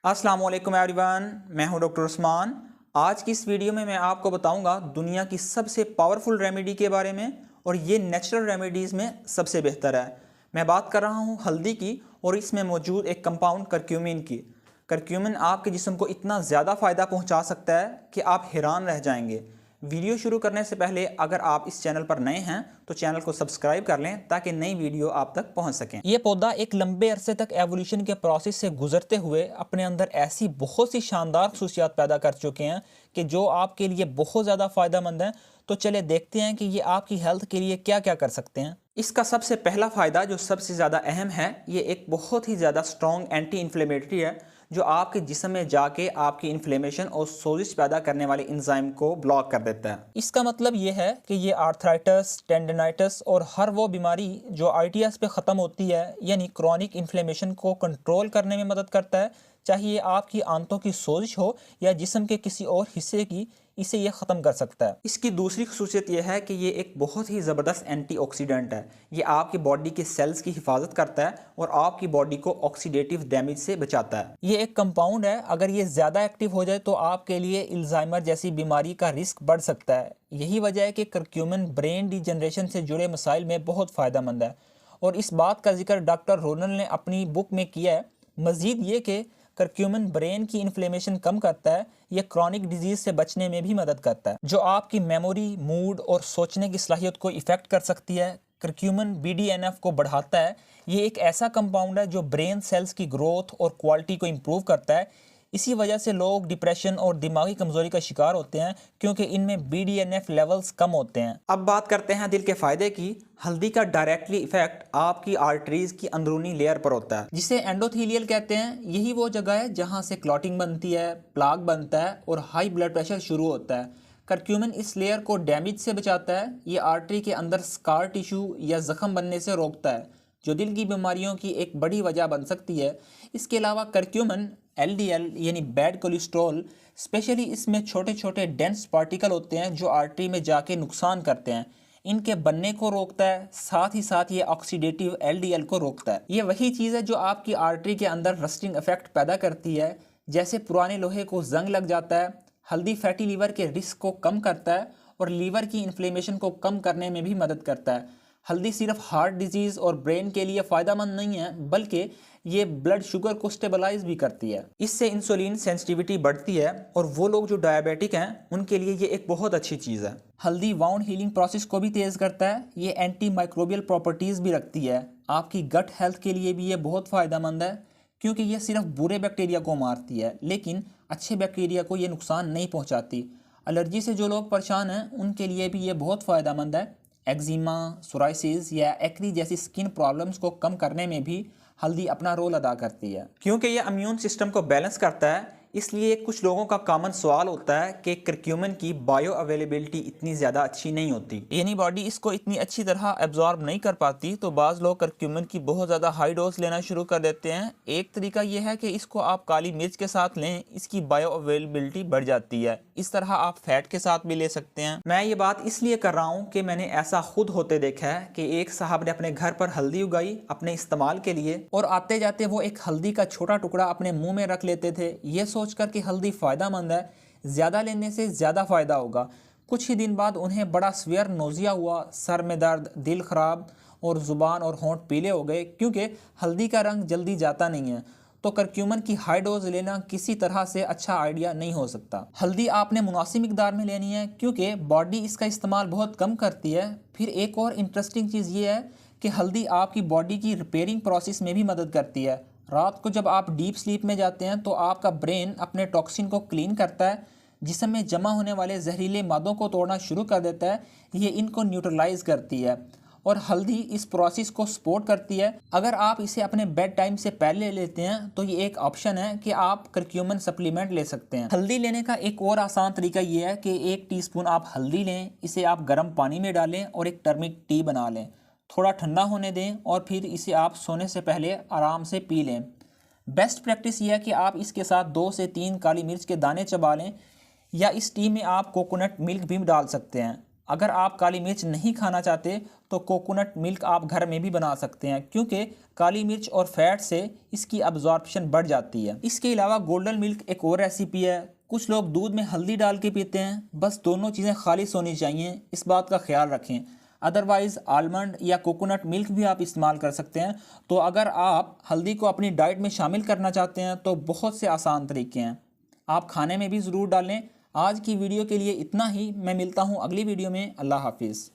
अस्सलाम वालेकुम एवरीवन, मैं हूं डॉक्टर उस्मान। आज की इस वीडियो में मैं आपको बताऊंगा दुनिया की सबसे पावरफुल रेमेडी के बारे में और ये नेचुरल रेमेडीज़ में सबसे बेहतर है। मैं बात कर रहा हूं हल्दी की और इसमें मौजूद एक कंपाउंड करक्यूमिन की। करक्यूमिन आपके जिस्म को इतना ज़्यादा फ़ायदा पहुंचा सकता है कि आप हैरान रह जाएंगे। वीडियो शुरू करने से पहले अगर आप इस चैनल पर नए हैं तो चैनल को सब्सक्राइब कर लें ताकि नई वीडियो आप तक पहुंच सकें। ये पौधा एक लंबे अरसे तक एवोल्यूशन के प्रोसेस से गुजरते हुए अपने अंदर ऐसी बहुत सी शानदार खुसूसियात पैदा कर चुके हैं कि जो आपके लिए बहुत ज़्यादा फ़ायदेमंद हैं। तो चले देखते हैं कि ये आपकी हेल्थ के लिए क्या क्या कर सकते हैं। इसका सबसे पहला फ़ायदा जो सबसे ज़्यादा अहम है, ये एक बहुत ही ज़्यादा स्ट्रॉन्ग एंटी इन्फ्लेमेटरी है जो आपके जिस्म में जाके आपकी इन्फ्लेमेशन और सोजिश पैदा करने वाले एंजाइम को ब्लॉक कर देता है। इसका मतलब ये है कि ये आर्थराइटिस, टेंडनाइटिस और हर वो बीमारी जो आईटीएस पे ख़त्म होती है यानी क्रॉनिक इन्फ्लेमेशन को कंट्रोल करने में मदद करता है। चाहे ये आपकी आंतों की सोजिश हो या जिस्म के किसी और हिस्से की, इसे ये ख़त्म कर सकता है। इसकी दूसरी खुसूसियत यह है कि ये एक बहुत ही ज़बरदस्त एंटीऑक्सीडेंट है। ये आपकी बॉडी के सेल्स की हिफाजत करता है और आपकी बॉडी को ऑक्सीडेटिव डैमेज से बचाता है। ये एक कंपाउंड है, अगर ये ज़्यादा एक्टिव हो जाए तो आपके लिए अल्जाइमर जैसी बीमारी का रिस्क बढ़ सकता है। यही वजह है कि करक्यूमिन ब्रेन डिजनरेशन से जुड़े मसाइल में बहुत फ़ायदेमंद है और इस बात का जिक्र डॉक्टर रोनल ने अपनी बुक में किया है। मज़ीद ये कि करक्यूमिन ब्रेन की इन्फ्लेमेशन कम करता है, यह क्रॉनिक डिजीज़ से बचने में भी मदद करता है जो आपकी मेमोरी, मूड और सोचने की सलाहियत को इफ़ेक्ट कर सकती है। करक्यूमिन BDNF को बढ़ाता है। ये एक ऐसा कंपाउंड है जो ब्रेन सेल्स की ग्रोथ और क्वालिटी को इम्प्रूव करता है। इसी वजह से लोग डिप्रेशन और दिमागी कमजोरी का शिकार होते हैं क्योंकि इनमें BDNF लेवल्स कम होते हैं। अब बात करते हैं दिल के फायदे की। हल्दी का डायरेक्टली इफेक्ट आपकी आर्टरीज की अंदरूनी लेयर पर होता है जिसे एंडोथेलियल कहते हैं। यही वो जगह है जहां से क्लॉटिंग बनती है, प्लाक बनता है और हाई ब्लड प्रेशर शुरू होता है। करक्यूमिन इस लेयर को डैमेज से बचाता है। ये आर्टरी के अंदर स्कार टिश्यू या जख्म बनने से रोकता है जो दिल की बीमारियों की एक बड़ी वजह बन सकती है। इसके अलावा करक्यूमिन LDL यानी बैड कोलेस्ट्रॉल, स्पेशली इसमें छोटे छोटे डेंस पार्टिकल होते हैं जो आर्टरी में जाके नुकसान करते हैं, इनके बनने को रोकता है। साथ ही साथ ये ऑक्सीडेटिव LDL को रोकता है। ये वही चीज़ है जो आपकी आर्टरी के अंदर रस्टिंग इफेक्ट पैदा करती है, जैसे पुराने लोहे को जंग लग जाता है। हल्दी फैटी लीवर के रिस्क को कम करता है और लीवर की इन्फ्लेमेशन को कम करने में भी मदद करता है। हल्दी सिर्फ हार्ट डिजीज़ और ब्रेन के लिए फ़ायदेमंद नहीं है बल्कि ये ब्लड शुगर को स्टेबलाइज भी करती है। इससे इंसुलिन सेंसिटिविटी बढ़ती है और वो लोग जो डायबिटिक हैं उनके लिए ये एक बहुत अच्छी चीज़ है। हल्दी वाउंड हीलिंग प्रोसेस को भी तेज़ करता है। ये एंटी माइक्रोबियल प्रॉपर्टीज़ भी रखती है। आपकी गट हेल्थ के लिए भी ये बहुत फ़ायदेमंद है क्योंकि ये सिर्फ बुरे बैक्टीरिया को मारती है लेकिन अच्छे बैक्टीरिया को ये नुकसान नहीं पहुँचाती। एलर्जी से जो लोग परेशान हैं उनके लिए भी ये बहुत फ़ायदेमंद है। एक्जिमा, सोराइसिस या एक्नी जैसी स्किन प्रॉब्लम्स को कम करने में भी हल्दी अपना रोल अदा करती है। क्योंकि ये इम्यून सिस्टम को बैलेंस करता है, इसलिए कुछ लोगों का कॉमन सवाल होता है कि करक्यूमिन की बायो अवेलेबिलिटी इतनी ज़्यादा अच्छी नहीं होती, यानी बॉडी इसको इतनी अच्छी तरह एब्जॉर्ब नहीं कर पाती। तो बाज़ लोग करक्यूमिन की बहुत ज़्यादा हाई डोज लेना शुरू कर देते हैं। एक तरीका यह है कि इसको आप काली मिर्च के साथ लें, इसकी बायो अवेलेबिलिटी बढ़ जाती है। इस तरह आप फैट के साथ भी ले सकते हैं। मैं ये बात इसलिए कर रहा हूँ कि मैंने ऐसा खुद होते देखा है कि एक साहब ने अपने घर पर हल्दी उगाई अपने इस्तेमाल के लिए और आते जाते वो एक हल्दी का छोटा टुकड़ा अपने मुंह में रख लेते थे, ये सोचकर कि हल्दी फ़ायदेमंद है, ज़्यादा लेने से ज़्यादा फ़ायदा होगा। कुछ ही दिन बाद उन्हें बड़ा स्वेयर नोज़िया हुआ, सर में दर्द, दिल ख़राब और ज़ुबान और होंठ पीले हो गए क्योंकि हल्दी का रंग जल्दी जाता नहीं है। तो करक्यूमिन की हाई डोज लेना किसी तरह से अच्छा आइडिया नहीं हो सकता। हल्दी आपने मुनासिब मिकदार में लेनी है क्योंकि बॉडी इसका इस्तेमाल बहुत कम करती है। फिर एक और इंटरेस्टिंग चीज़ ये है कि हल्दी आपकी बॉडी की रिपेयरिंग प्रोसेस में भी मदद करती है। रात को जब आप डीप स्लीप में जाते हैं तो आपका ब्रेन अपने टॉक्सिन को क्लीन करता है, जिसम में जमा होने वाले जहरीले मादों को तोड़ना शुरू कर देता है। ये इनको न्यूट्रलाइज करती है और हल्दी इस प्रोसेस को सपोर्ट करती है। अगर आप इसे अपने बेड टाइम से पहले लेते हैं तो ये एक ऑप्शन है कि आप करक्यूमिन सप्लीमेंट ले सकते हैं। हल्दी लेने का एक और आसान तरीका ये है कि 1 टीस्पून आप हल्दी लें, इसे आप गर्म पानी में डालें और एक टर्मिक टी बना लें, थोड़ा ठंडा होने दें और फिर इसे आप सोने से पहले आराम से पी लें। बेस्ट प्रैक्टिस यह है कि आप इसके साथ 2 से 3 काली मिर्च के दाने चबा लें या इस टी में आप कोकोनट मिल्क भी डाल सकते हैं। अगर आप काली मिर्च नहीं खाना चाहते तो कोकोनट मिल्क आप घर में भी बना सकते हैं, क्योंकि काली मिर्च और फैट से इसकी अब्जॉर्प्शन बढ़ जाती है। इसके अलावा गोल्डन मिल्क एक और रेसिपी है। कुछ लोग दूध में हल्दी डाल के पीते हैं, बस दोनों चीज़ें खालिश होनी चाहिए, इस बात का ख्याल रखें। अदरवाइज़ आलमंड या कोकोनट मिल्क भी आप इस्तेमाल कर सकते हैं। तो अगर आप हल्दी को अपनी डाइट में शामिल करना चाहते हैं तो बहुत से आसान तरीके हैं, आप खाने में भी ज़रूर डालें। आज की वीडियो के लिए इतना ही। मैं मिलता हूँ अगली वीडियो में। अल्लाह हाफिज़।